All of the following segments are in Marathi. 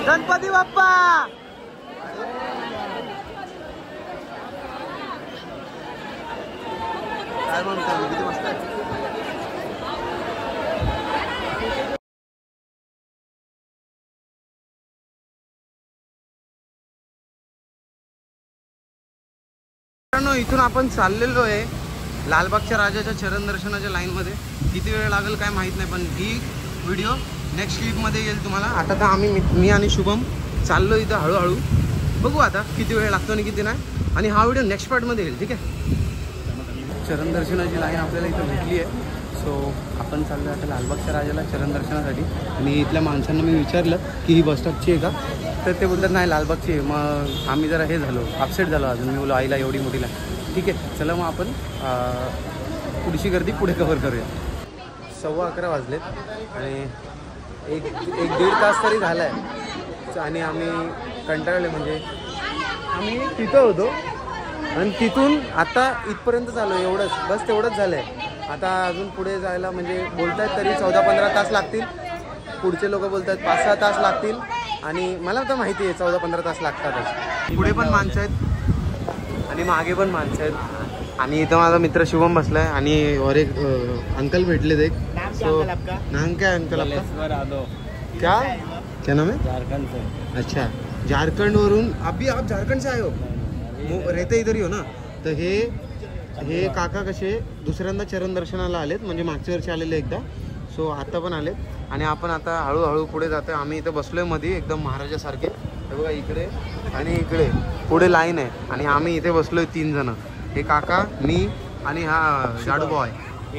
गणपती बाप्पा. काय म्हणतो, किती मस्त आहे. इथून आपण चाललेलो आहे लालबागच्या राजाच्या चरण दर्शनाच्या लाईनमध्ये. किती वेळ लागेल काय माहीत नाही, पण ही व्हिडिओ नेक्स्ट क्लिपमध्ये येईल तुम्हाला. आता तर मी आणि शुभम चाललो इथं हळूहळू. बघू आता किती वेळ लागतो आणि किती नाही, आणि हा व्हिडिओ नेक्स्ट पार्टमध्ये येईल. ठीक आहे. चरण दर्शनाची लाईन आपल्याला इथं भेटली आहे. सो आपण चाललो आता लालबागच्या राजाला चरण दर्शनासाठी. आणि इथल्या माणसांना मी विचारलं की ही बसस्टॉपची आहे का, तर ते बोलतात नाही लालबागची आहे. मग आम्ही जरा हे झालो, अपसेट झालो अजून. मी बोलो आईला एवढी मोठीला. ठीक आहे चला मग आपण पुढची गर्दी पुढे कव्हर करूया. 11:15 वाजलेत आणि एक 1-1.5 तास तरी झाला आहे. आणि आम्ही कंटाळले, म्हणजे आम्ही तिथं होतो आणि तिथून आता इथपर्यंत चालू आहे. एवढंच बस, तेवढंच झालं आहे. आता अजून पुढे जायला म्हणजे बोलत आहेत तरी 14-15 तास लागतील. पुढचे लोक बोलत आहेत 5-6 तास लागतील. आणि मला तर माहिती आहे 14-15 तास लागतातच. पुढे पण माणसं आहेत आणि मागे पण माणसं आहेत. आणि इथं माझा मित्र शुभम बसला आहे आणि और एक अंकल भेटलेत. एक सो नाम क्या है अंकल आपका? क्या नाम है? झारखंड से. अच्छा, झारखंड वरून. अभी आप झारखंड से आए हो? रहते इधर ही हो ना. तर हे काका कसे दुसऱ्यांदा चरण दर्शनाला आलेत, म्हणजे मागच्या वर्षी आलेले एकदा. सो आता पण आलेत आणि आपण आता हळूहळू पुढे जातोय. आम्ही इथं बसलोय मध्ये एकदम महाराजासारखे. हे बघा इकडे आणि इकडे पुढे लाईन आहे आणि आम्ही इथे बसलोय 3 जण. हे काका, मी आणि हा जाडू बॉय.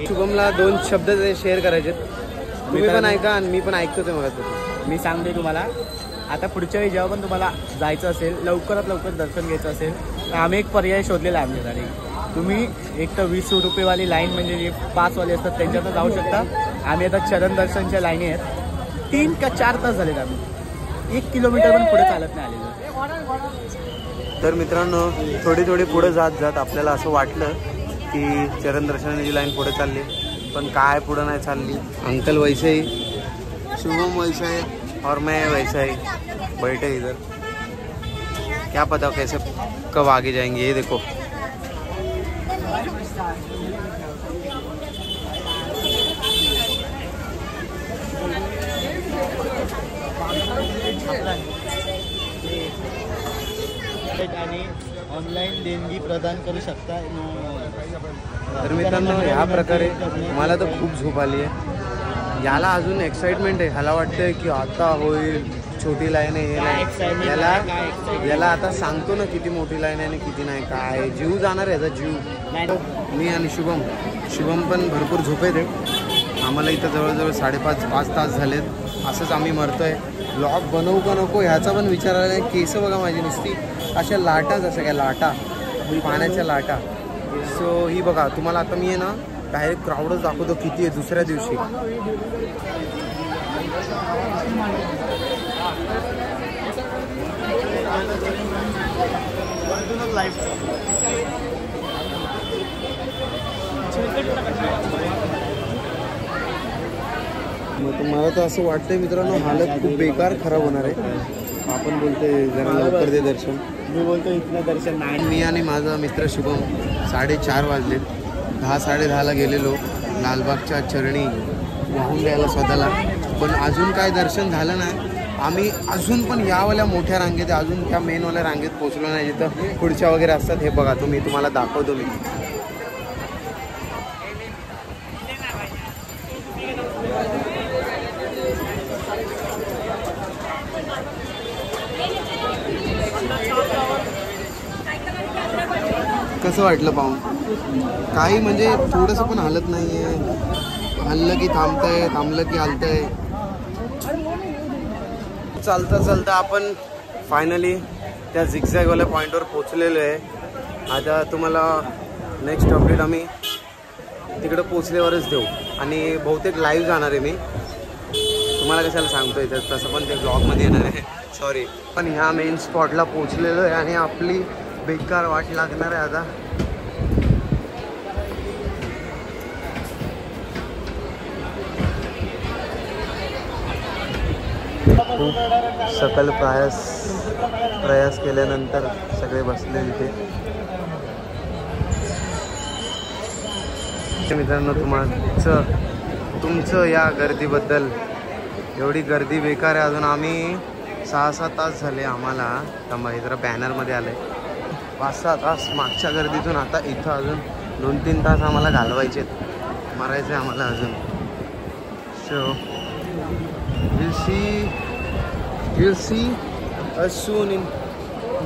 शुभमला 2 शब्द शेअर करायचे. तुम्ही पण ऐका आणि मी पण ऐकतो ते. मला मी सांगते तुम्हाला, आता पुढच्या वेळी जेव्हा पण तुम्हाला जायचं असेल, लवकरात लवकर दर्शन घ्यायचं असेल, तर आम्ही एक पर्याय शोधलेला आहे आमच्यासाठी. तुम्ही एक तर 20 रुपयेवाली लाईन, म्हणजे जे पासवाले असतात त्यांच्यातून जाऊ शकता. आम्ही आता चरण दर्शनच्या लाईनी आहेत. 3 का 4 तास झालेत. आम्ही 1 किलोमीटर पण पुढे चालत नाही आलेलो. तर मित्रांनो, थोडी पुढे जात आपल्याला असं वाटलं की चरण दर्शनाची लाईन पुढे चालली, पण काय पुढं नाही चालली. अंकल वैसे ही, शुभम वैसा है और मैं वैसा ही बैठे इधर. क्या पता कैसे कब आगे जाएंगे. ये देखो आणि ऑनलाईन देणगी प्रदान करू शकता. तर मित्रांनो, ह्या प्रकारे मला तर खूप झोप आली आहे. याला अजून एक्साइटमेंट आहे. ह्याला वाटतंय की आता होईल, छोटी लाईन आहे. हे नाही, याला आता सांगतो ना किती मोठी लाईन आहे आणि किती नाही. काय जीव जाणार आहे याचा जीव. मी आणि शुभम पण भरपूर झोपेत आहे. आम्हाला इथं जवळजवळ 5.5 तास झालेत. असंच आम्ही मरतोय. ब्लॉग बनवू का नको ह्याचा पण विचार आला नाही. केस बघा माझी नुसती अशा लाटा, जसं काय लाटा, पाण्याच्या लाटा. सो ही बघा, तुम्हाला आता मी आहे ना डायरेक्ट क्राऊडच दाखवतो किती आहे दुसऱ्या दिवशी. मग मला तर असं वाटतंय मित्रांनो, हालत खूप बेकार खराब होणार आहे. आपण बोलतोय जरा लवकर दे दर्शन. मी बोलतो इथलं दर्शन नाही. मी आणि माझा मित्र शुभम 4:30 वाजलेत. 10-10:30ला गेलेलो लालबागच्या चरणी वाहून द्यायला स्वतःला, पण अजून काय दर्शन झालं नाही. आम्ही अजून पण यावाल्या मोठ्या रांगेत, अजून त्या मेनवाल्या रांगेत पोहोचलो नाही जिथं पुढच्या वगैरे असतात. हे बघा तुम्हाला दाखवतो मी. कसं वाटलं पाहून? काही म्हणजे थोडंसं पण हालत नाही आहे. हल्लं की थांबतंय, थांबलं की हलतंय. चालता आपण फायनली त्या झिगझॅगवाल्या पॉईंटवर पोचलेलो आहे. आता तुम्हाला नेक्स्ट अपडेट आम्ही तिकडं पोचल्यावरच देऊ. आणि बहुतेक लाईव्ह जाणार आहे मी. तुम्हाला कशाला सांगतोय तसं पण ते ब्लॉगमध्ये येणार आहे, सॉरी. पण ह्या मेन स्पॉटला पोचलेलो आहे आणि आपली बेकार वाट लागणार आहे आता. खूप सकल प्रयास केल्यानंतर सगळे बसले इथे. मित्रांनो, तुमचं या गर्दीबद्दल. एवढी गर्दी बेकार आहे. अजून आम्ही 6-7 तास झाले आम्हाला. थांबा, जरा बॅनरमध्ये आलं आहे. 5-6 तास मागच्या गर्दीतून आता इथं अजून 2-3 तास आम्हाला घालवायचे आहेत. मारायचं आहे आम्हाला अजून. So you'll see us soon in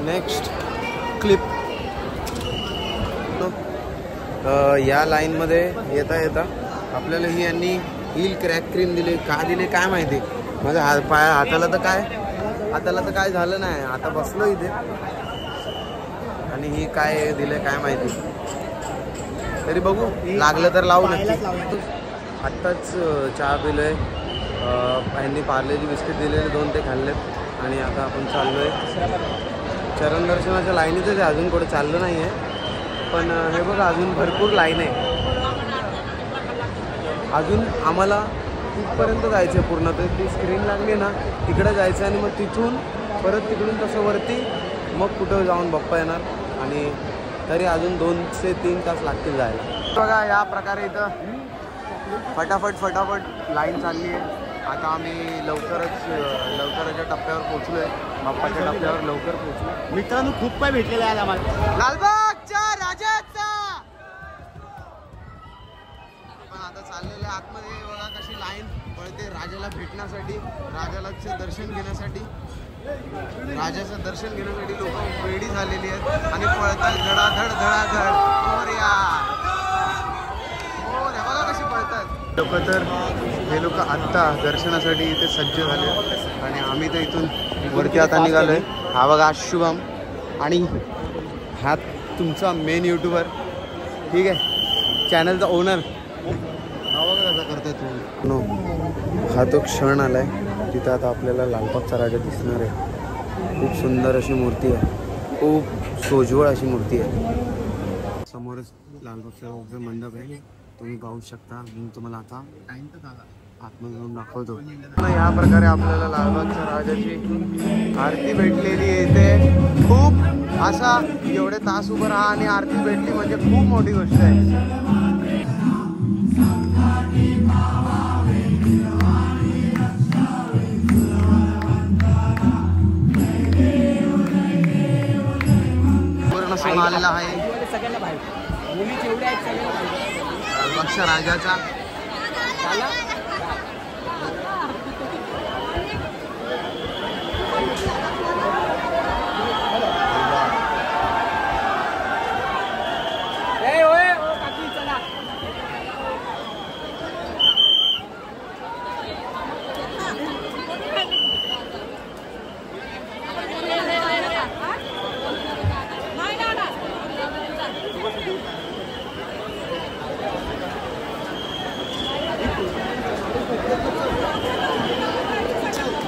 next clip. या लाईनमध्ये येता आपल्याला ही यांनी हील क्रॅक क्रीम दिली. का दिले काय माहिती. माझ्या हाताला तर काय झालं नाही. आता बसलो इथे आणि ही काय दिले काय माहिती. तरी बघू, लागलं तर लावू नक्की. आत्ताच चहा पिलोय. यांनी पार्लेजी बिस्किट दिलेले 2 ते खाल्लेत आणि आता आपण चाललोय चरण दर्शनाच्या लाईनीतच आहे. अजून कुठे चाललो नाही आहे. पण हे बघा, अजून भरपूर लाईन आहे. अजून आम्हाला तिथपर्यंत जायचं आहे पूर्ण. तर ती स्क्रीन लागली ना, तिकडे जायचं आणि मग तिथून परत तिकडून तसं वरती मग कुठं जाऊन बाप्पा येणार. आणि तरी अजून 2 ते 3 तास लागतील जायला. बघा, या प्रकारे इथं फटाफट लाईन चालली आहे. आता आम्ही लवकरच्या टप्प्यावर पोहोचलो आहे. बाप्पाच्या टप्प्यावर लवकर पोहोचलो. मित्रांनो, खूप काय भेटलेलं आहे आम्हाला लालबागच्या राजाचा. पण आता चाललेलं आहे आतमध्ये. बघा कशी लाईन पळते राजाला भेटण्यासाठी, राजाचं दर्शन घेण्यासाठी. राजाचं दर्शन घेण्यासाठी लोक रेडी झालेली आहेत आणि पळतात धडाधड. बघा कशी पळतात लोक. तर हे लोक आत्ता दर्शनासाठी इथे सज्ज झाले आणि आम्ही तर इथून वरती आता निघालोय. हा बघा शुभम आणि हा तुमचा मेन यूट्यूबर, ठीक आहे, चॅनलचा ओनर. हा बघा कसा करताय तुम्ही. हा तो क्षण आलाय तिथं. आता आपल्याला लालबागचा राजा दिसणार आहे. खूप सुंदर अशी मूर्ती आहे. खूप सोज्वळ अशी मूर्ती आहे. समोरच लालबागचा मंडप आहे. तुम्ही पाहू शकता. मी तुम्हाला आता आतमध्ये जाऊन दाखवतो. या प्रकारे आपल्याला लालबागच्या राजाची आरती भेटलेली आहे. इथे खूप असा एवढे तास उभं राहा आणि आरती भेटली म्हणजे खूप मोठी गोष्ट आहे. पूर्ण सण आलेला आहे लालबागच्या राजाचा.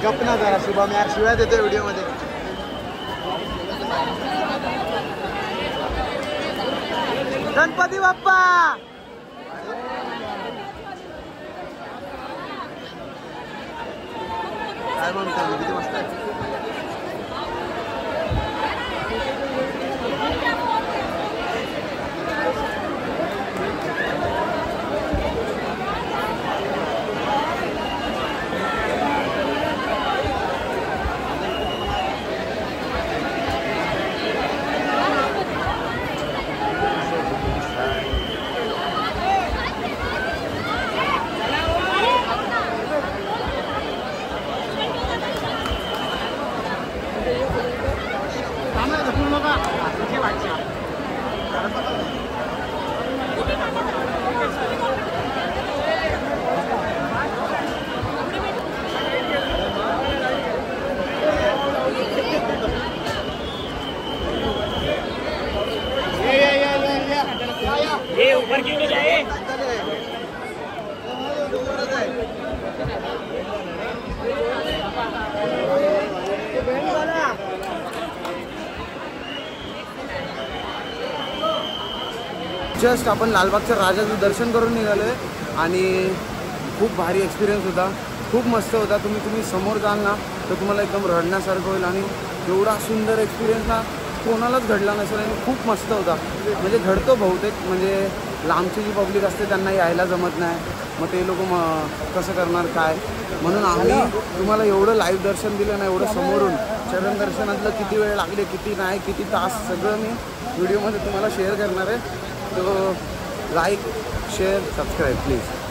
गपना जरा शुभम यार, शिवाय देतो व्हिडिओमध्ये. गणपती बाप्पा. काय म्हणतो, किती मस्त आहे. ये ऊपर क्यों नहीं जाए? जस्ट आपण लालबागच्या राजाचं दर्शन करून निघालोय आणि खूप भारी एक्सपिरियन्स होता. खूप मस्त होता. तुम्ही समोर जाल ना तर तुम्हाला एकदम रडण्यासारखं होईल. आणि एवढा सुंदर एक्सपिरियन्स ना कोणालाच घडला नसेल आणि खूप मस्त होता. म्हणजे घडतो बहुतेक, म्हणजे लांबची जी पब्लिक असते त्यांना यायला जमत नाही, मग ते लोक कसं करणार काय, म्हणून आम्ही तुम्हाला एवढं लाईव्ह दर्शन दिलं ना, एवढं समोरून चरण दर्शनातलं किती वेळ लागले, किती नाही, किती तास, सगळं मी व्हिडिओमध्ये तुम्हाला शेअर करणार आहे. तो लाईक शेअर सबस्क्राईब प्लीज.